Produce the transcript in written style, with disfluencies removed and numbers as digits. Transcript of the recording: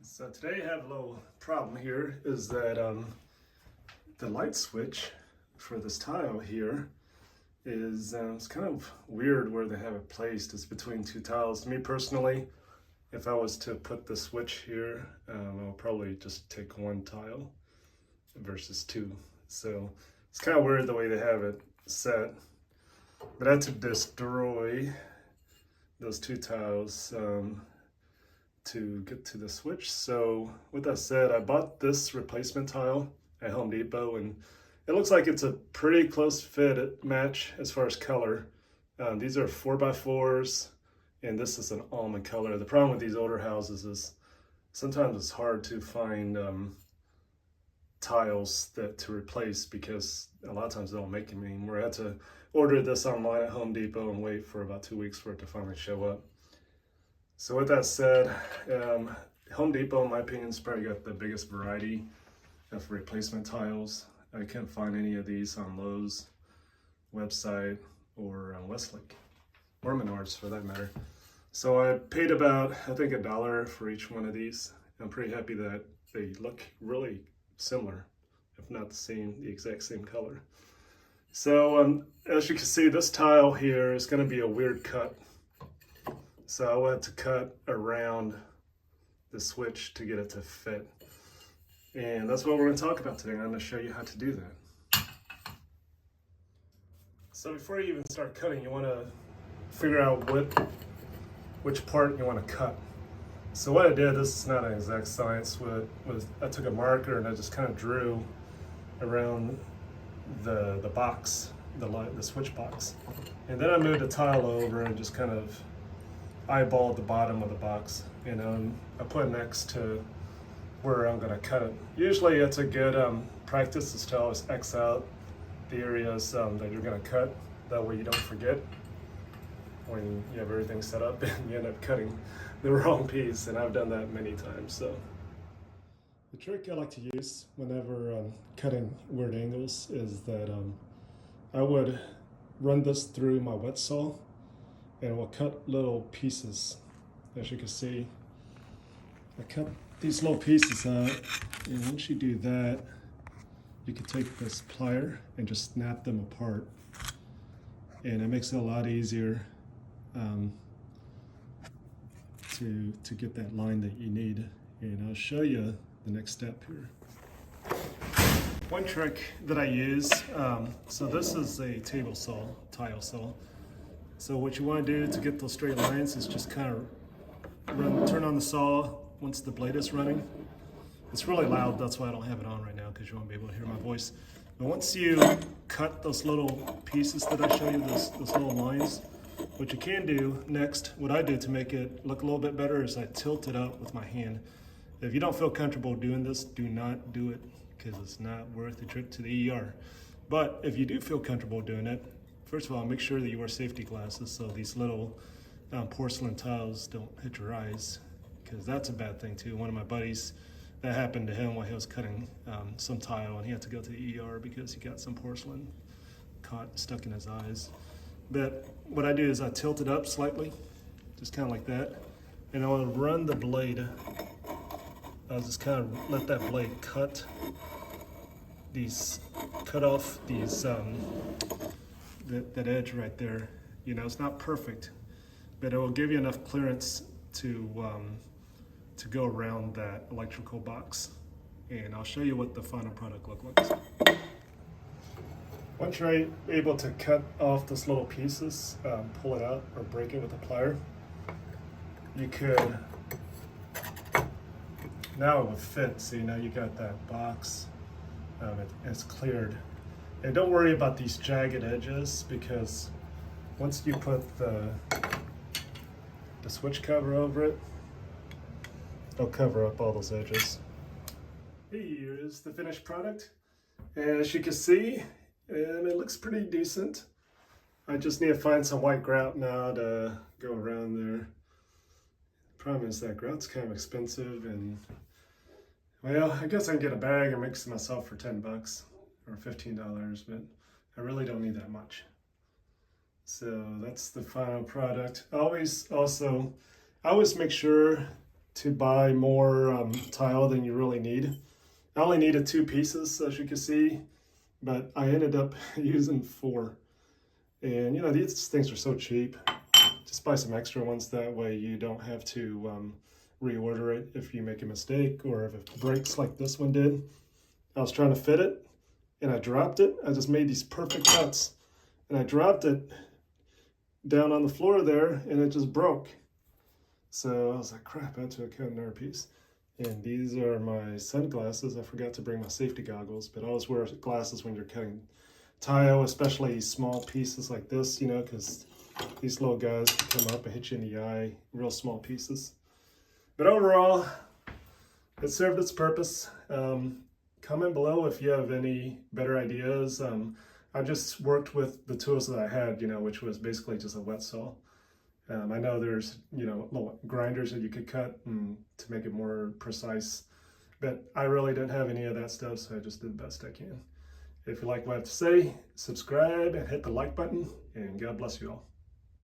So today I have a little problem here, is that the light switch for this tile here is it's kind of weird where they have it placed. It's between two tiles. Me personally, if I was to put the switch here, I'll probably just take one tile versus two. So it's kind of weird the way they have it set. But I had to destroy those two tiles to get to the switch. So with that said, I bought this replacement tile at Home Depot, and it looks like it's a pretty close fit match as far as color. These are 4x4s, and this is an almond color. The problem with these older houses is sometimes it's hard to find tiles to replace, because a lot of times they don't make them anymore. I had to order this online at Home Depot and wait for about 2 weeks for it to finally show up. So with that said, Home Depot, in my opinion, has probably got the biggest variety of replacement tiles. I can't find any of these on Lowe's website or on Westlake, or Menards for that matter. So I paid about, I think, $1 for each one of these. I'm pretty happy that they look really similar, if not the exact same color. So as you can see, this tile here is going to be a weird cut. So I wanted to cut around the switch to get it to fit. And that's what we're going to talk about today. I'm going to show you how to do that. So before you even start cutting, you want to figure out which part you want to cut. So what I did, this is not an exact science, I took a marker and I just kind of drew around the box, the switch box. And then I moved the tile over and just kind of eyeballed the bottom of the box, and I put it next to where I'm going to cut it. Usually it's a good practice is to always X out the areas that you're going to cut. That way you don't forget when you have everything set up and you end up cutting the wrong piece, and I've done that many times. So the trick I like to use whenever cutting weird angles is that I would run this through my wet saw, and we'll cut little pieces. As you can see, I cut these little pieces out, and once you do that, you can take this plier and just snap them apart, and it makes it a lot easier to get that line that you need. And I'll show you the next step here. One trick that I use, so this is a table saw, tile saw. So what you want to do to get those straight lines is just kind of turn on the saw once the blade is running. It's really loud, that's why I don't have it on right now, because you won't be able to hear my voice. But once you cut those little pieces that I show you, those little lines, what you can do next, what I do to make it look a little bit better, is I tilt it up with my hand. If you don't feel comfortable doing this, do not do it, because it's not worth the trip to the ER. But if you do feel comfortable doing it, first of all, make sure that you wear safety glasses so these little porcelain tiles don't hit your eyes, because that's a bad thing too. One of my buddies, that happened to him while he was cutting some tile, and he had to go to the ER because he got some porcelain stuck in his eyes. But what I do is I tilt it up slightly, just kind of like that, and I'll run the blade. I'll just kind of let that blade cut off these that edge right there. You know, it's not perfect, but it will give you enough clearance to go around that electrical box. And I'll show you what the final product looks like. Once you're able to cut off those little pieces, pull it out or break it with a plier, you could, now it would fit. See, now you got that box, it's cleared. And don't worry about these jagged edges, because once you put the switch cover over it, it'll cover up all those edges. Here's the finished product. As you can see, and it looks pretty decent. I just need to find some white grout now to go around there. Problem is that grout's kind of expensive, and well, I guess I can get a bag and mix it myself for $10 or $15, but I really don't need that much. So that's the final product. I always make sure to buy more tile than you really need. I only needed 2 pieces, as you can see, but I ended up using 4. And you know, these things are so cheap. Just buy some extra ones, that way you don't have to reorder it if you make a mistake or if it breaks like this one did. I was trying to fit it and I dropped it. I just made these perfect cuts and I dropped it down on the floor there and it just broke. So I was like, crap, I had to cut another piece. And these are my sunglasses. I forgot to bring my safety goggles, but I always wear glasses when you're cutting tile, especially small pieces like this, you know, because these little guys can come up and hit you in the eye, real small pieces. But overall, it served its purpose. Comment below if you have any better ideas. I just worked with the tools that I had, you know, which was basically just a wet saw. I know there's, you know, little grinders that you could cut to make it more precise, but I really didn't have any of that stuff, so I just did the best I can. If you like what I have to say, subscribe and hit the like button, and God bless you all.